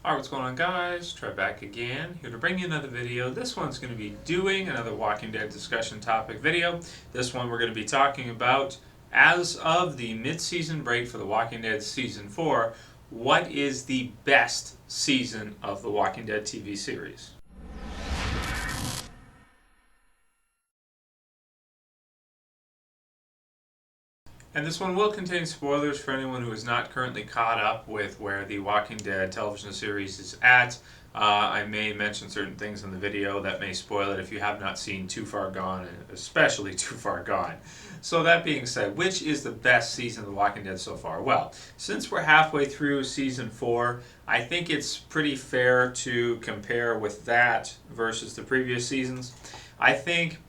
Alright, what's going on, guys? Trey back again, here to bring you another video. This one's going to be doing another Walking Dead discussion topic video. This one we're going to be talking about, as of the mid-season break for The Walking Dead Season 4, what is the best season of The Walking Dead TV series? And this one will contain spoilers for anyone who is not currently caught up with where the Walking Dead television series is at. I may mention certain things in the video that may spoil it if you have not seen Too Far Gone, and especially Too Far Gone. So that being said, which is the best season of The Walking Dead so far? Well, since we're halfway through Season 4, I think it's pretty fair to compare with that versus the previous seasons. I think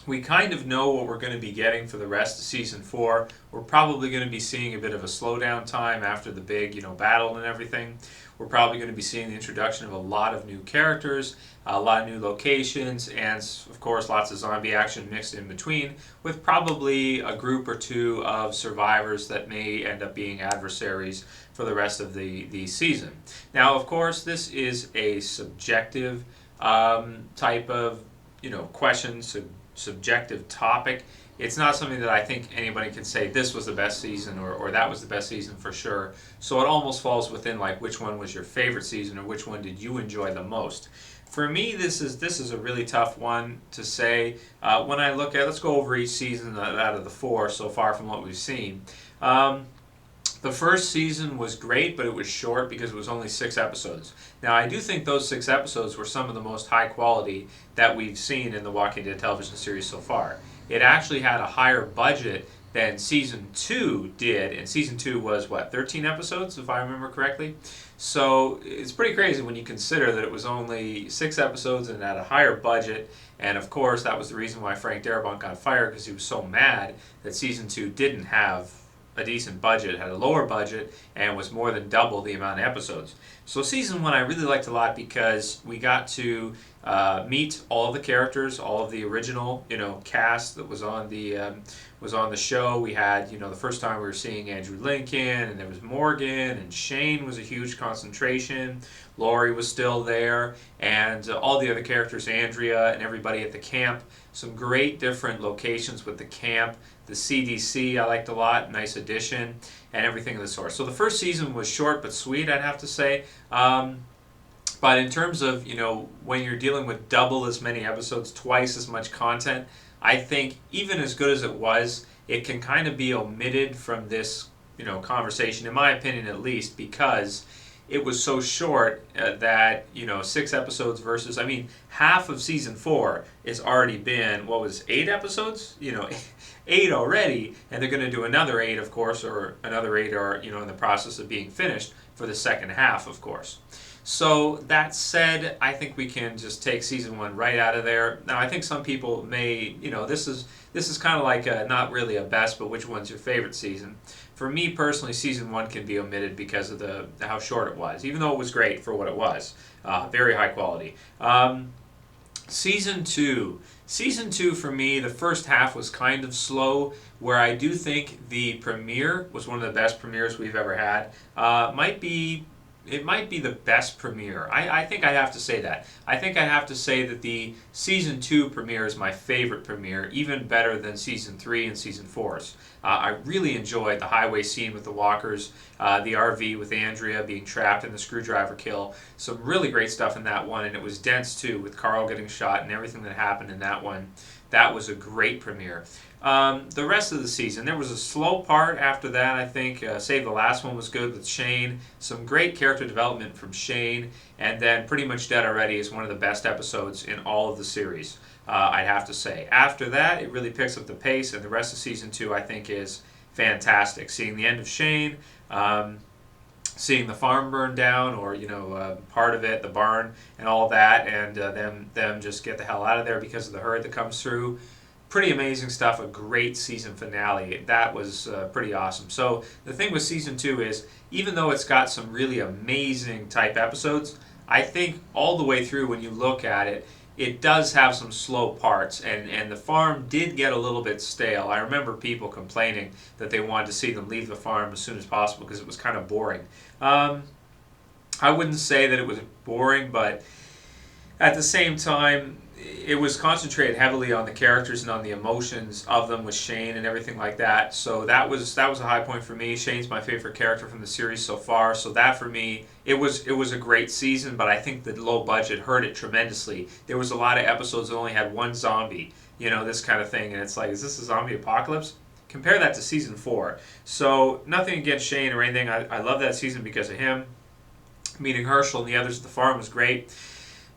we kind of know what we're going to be getting for the rest of Season 4. We're probably going to be seeing a bit of a slowdown time after the big, battle and everything. We're probably going to be seeing the introduction of a lot of new characters, a lot of new locations, and of course lots of zombie action mixed in between, with probably a group or two of survivors that may end up being adversaries for the rest of the season. Now, of course, this is a subjective type of question, subjective topic. It's not something that I think anybody can say this was the best season or that was the best season for sure. So it almost falls within like which one was your favorite season or which one did you enjoy the most. For me, this is a really tough one to say. When I look at, let's go over each season out of the four so far from what we've seen. The first season was great, but it was short because it was only 6 episodes. Now, I do think those 6 episodes were some of the most high quality that we've seen in the Walking Dead television series so far. It actually had a higher budget than Season 2 did, and Season 2 was, 13 episodes, if I remember correctly? So it's pretty crazy when you consider that it was only 6 episodes and had a higher budget, and of course that was the reason why Frank Darabont got fired, because he was so mad that Season 2 didn't have a decent budget, had a lower budget, and was more than double the amount of episodes. So Season 1 I really liked a lot because we got to meet all of the characters, all of the original cast that was on the show. We had the first time we were seeing Andrew Lincoln, and there was Morgan, and Shane was a huge concentration. Laurie was still there, and all the other characters, Andrea and everybody at the camp. Some great different locations with the camp. The CDC I liked a lot, nice addition, and everything of the sort. So the first season was short but sweet, I'd have to say. But in terms of, when you're dealing with double as many episodes, twice as much content, I think even as good as it was, it can kind of be omitted from this, conversation, in my opinion at least, because it was so short that 6 episodes versus, half of Season 4 has already been, 8 episodes? 8 already, and they're going to do another 8, of course, or another 8 are in the process of being finished for the second half, of course. So that said, I think we can just take Season 1 right out of there. Now, I think some people may, this is kind of like not really a best, but which one's your favorite season? For me personally, Season 1 can be omitted because of how short it was, even though it was great for what it was. Very high quality. Season 2. Season 2 for me, the first half was kind of slow, where I do think the premiere was one of the best premieres we've ever had. It might be the best premiere. I think I'd have to say that. I think I'd have to say that the Season 2 premiere is my favorite premiere, even better than Season 3 and Season 4's. I really enjoyed the highway scene with the walkers, the RV with Andrea being trapped in the screwdriver kill. Some really great stuff in that one, and it was dense too, with Carl getting shot and everything that happened in that one. That was a great premiere. The rest of the season, there was a slow part after that, I think. Save the Last one was good with Shane. Some great character development from Shane. And then Pretty Much Dead Already is one of the best episodes in all of the series, I'd have to say. After that, it really picks up the pace, and the rest of Season 2, I think, is fantastic. Seeing the end of Shane, seeing the farm burn down, or part of it, the barn and all that, and them just get the hell out of there because of the herd that comes through. Pretty amazing stuff. A great season finale. That was pretty awesome. So the thing with Season 2 is, even though it's got some really amazing type episodes, I think all the way through when you look at it, it does have some slow parts, and the farm did get a little bit stale. I remember people complaining that they wanted to see them leave the farm as soon as possible because it was kind of boring. I wouldn't say that it was boring, but at the same time, it was concentrated heavily on the characters and on the emotions of them with Shane and everything like that. So that was a high point for me. Shane's my favorite character from the series so far. So that for me, it was a great season, but I think the low budget hurt it tremendously. There was a lot of episodes that only had one zombie, this kind of thing, and it's like, is this a zombie apocalypse? Compare that to season 4. So nothing against Shane or anything. I love that season because of him. Meeting Herschel and the others at the farm was great.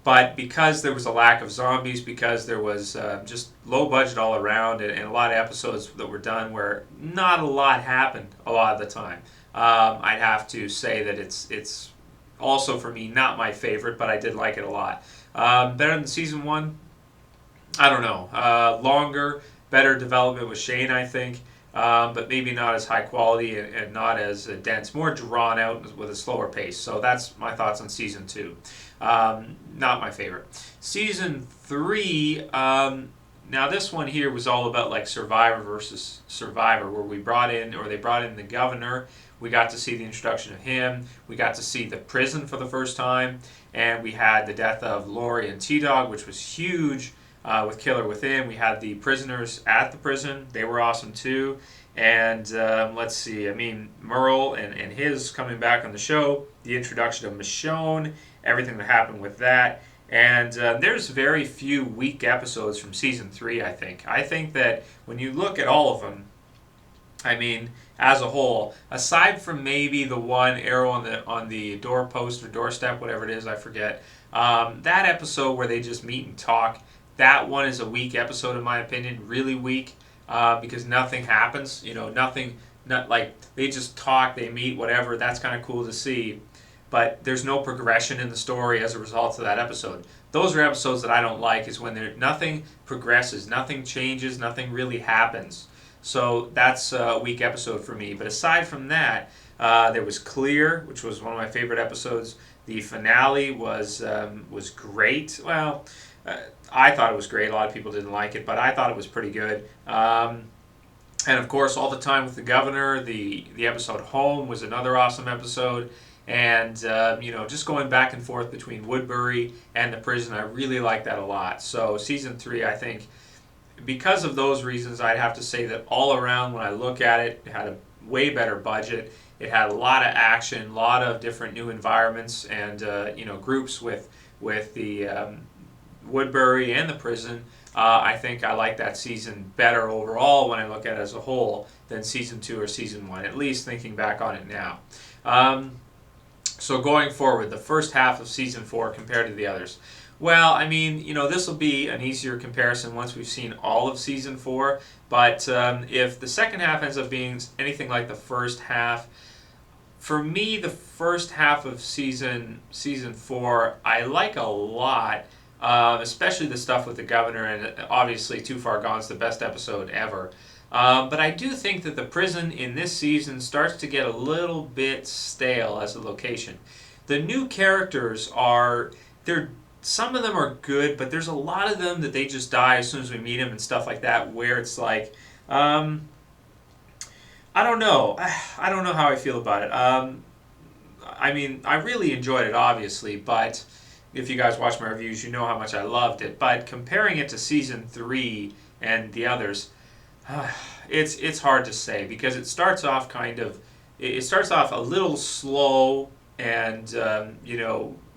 But because there was a lack of zombies, because there was just low budget all around, and a lot of episodes that were done where not a lot happened a lot of the time, I'd have to say that it's also for me not my favorite, but I did like it a lot. Better than season 1? I don't know. Longer, better development with Shane, I think. But maybe not as high quality and not as dense, more drawn out with a slower pace. So that's my thoughts on season 2. Not my favorite. Season 3, now this one here was all about like Survivor versus Survivor, where they brought in the governor. We got to see the introduction of him. We got to see the prison for the first time, and we had the death of Lori and T-Dog, which was huge. With Killer Within, we had the prisoners at the prison. They were awesome too. And let's see, I mean, Merle and his coming back on the show, the introduction of Michonne, everything that happened with that. And there's very few weak episodes from season 3, I think. I think that when you look at all of them, I mean, as a whole, aside from maybe the one arrow on the doorpost or doorstep, whatever it is, I forget, that episode where they just meet and talk, that one is a weak episode in my opinion, really weak, because nothing happens. Not like they just talk, they meet, whatever. That's kind of cool to see, but there's no progression in the story as a result of that episode. Those are episodes that I don't like. Is when nothing progresses, nothing changes, nothing really happens. So that's a weak episode for me. But aside from that, there was Clear, which was one of my favorite episodes. The finale was great. Well. I thought it was great. A lot of people didn't like it, but I thought it was pretty good. And of course, All the Time with the Governor, the episode Home was another awesome episode. And just going back and forth between Woodbury and the prison, I really like that a lot. So season 3, I think, because of those reasons, I'd have to say that all around, when I look at it, it had a way better budget. It had a lot of action, a lot of different new environments, and groups with the Woodbury and the prison. I think I like that season better overall when I look at it as a whole than season 2 or season 1, at least thinking back on it now. So going forward, the first half of season 4 compared to the others. Well, I mean, this will be an easier comparison once we've seen all of season 4, but if the second half ends up being anything like the first half, for me, the first half of season 4, I like a lot. Especially the stuff with the governor, and obviously Too Far Gone's the best episode ever. But I do think that the prison in this season starts to get a little bit stale as a location. The new characters some of them are good, but there's a lot of them that they just die as soon as we meet them and stuff like that, where it's like, I don't know. I don't know how I feel about it. I mean, I really enjoyed it, obviously, but if you guys watch my reviews, you know how much I loved it. But comparing it to season 3 and the others, it's hard to say, because it starts off a little slow and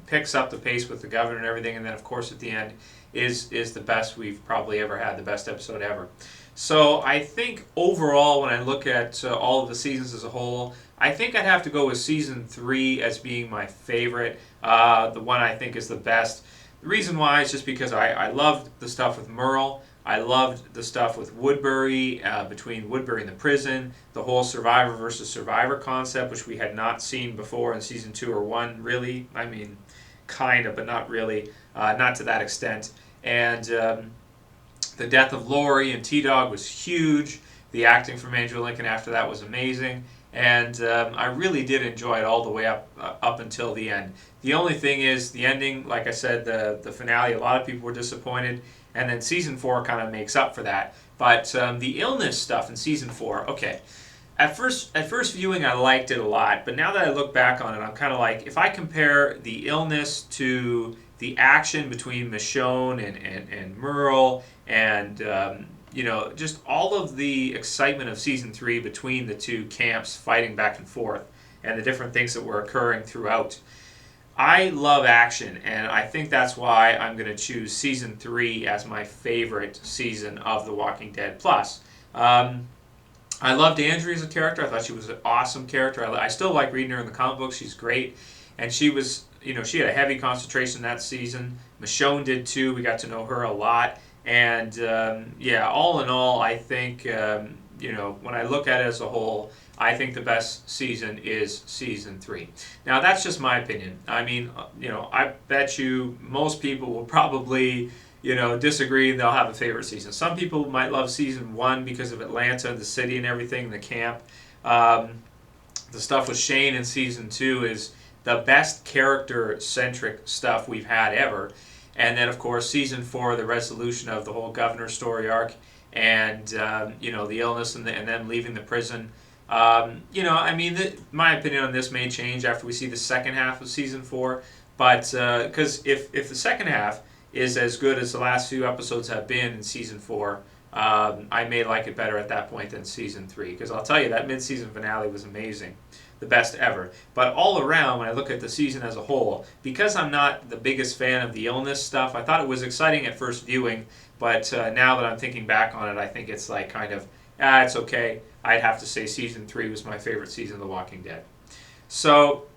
picks up the pace with the governor and everything, and then of course at the end is the best we've probably ever had, the best episode ever. So I think overall, when I look at all of the seasons as a whole, I think I'd have to go with season 3 as being my favorite, the one I think is the best. The reason why is just because I loved the stuff with Merle. I loved the stuff with Woodbury, between Woodbury and the prison, the whole Survivor versus Survivor concept, which we had not seen before in season 2 or 1, really. I mean, kind of, but not really, not to that extent. And the death of Lori and T-Dog was huge. The acting from Andrew Lincoln after that was amazing. And I really did enjoy it all the way up until the end. The only thing is the ending, like I said, the finale, a lot of people were disappointed, and then season 4 kind of makes up for that. But the illness stuff in season 4, okay, at first viewing, I liked it a lot, but now that I look back on it, I'm kind of like, if I compare the illness to the action between Michonne and Merle, and just all of the excitement of season 3 between the two camps fighting back and forth, and the different things that were occurring throughout. I love action, and I think that's why I'm going to choose season 3 as my favorite season of The Walking Dead. Plus, I loved Andrea as a character. I thought she was an awesome character. I still like reading her in the comic books. She's great. And she was, she had a heavy concentration that season. Michonne did too. We got to know her a lot. And all in all, I think, when I look at it as a whole, I think the best season is season 3. Now, that's just my opinion. I mean, I bet you most people will probably disagree, and they'll have a favorite season. Some people might love season 1 because of Atlanta, the city and everything, the camp. The stuff with Shane in season 2 is the best character-centric stuff we've had ever. And then, of course, season 4, the resolution of the whole governor story arc, and, the illness and them leaving the prison. My opinion on this may change after we see the second half of season 4. But, because if the second half is as good as the last few episodes have been in season 4, I may like it better at that point than season 3. Because I'll tell you, that mid-season finale was amazing. The best ever. But all around, when I look at the season as a whole, because I'm not the biggest fan of the illness stuff, I thought it was exciting at first viewing, but now that I'm thinking back on it, I think it's like kind of, it's okay. I'd have to say season 3 was my favorite season of The Walking Dead. So,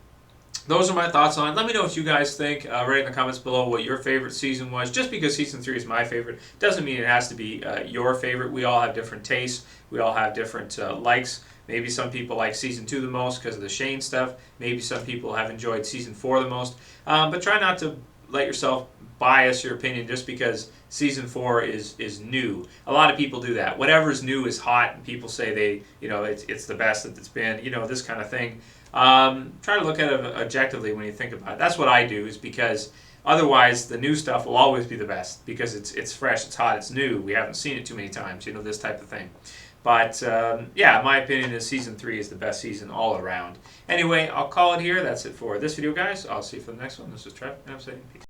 those are my thoughts on it. Let me know what you guys think. Write in the comments below what your favorite season was. Just because season 3 is my favorite doesn't mean it has to be your favorite. We all have different tastes. We all have different likes. Maybe some people like season 2 the most because of the Shane stuff. Maybe some people have enjoyed season 4 the most. But try not to let yourself bias your opinion just because season 4 is new. A lot of people do that. Whatever's new is hot, and people say it's the best that it's been. This kind of thing. Try to look at it objectively when you think about it. That's what I do, is because otherwise the new stuff will always be the best because it's fresh, it's hot, it's new. We haven't seen it too many times, this type of thing. But my opinion is season 3 is the best season all around. Anyway, I'll call it here. That's it for this video, guys. I'll see you for the next one. This is Trev, and I'm saying peace.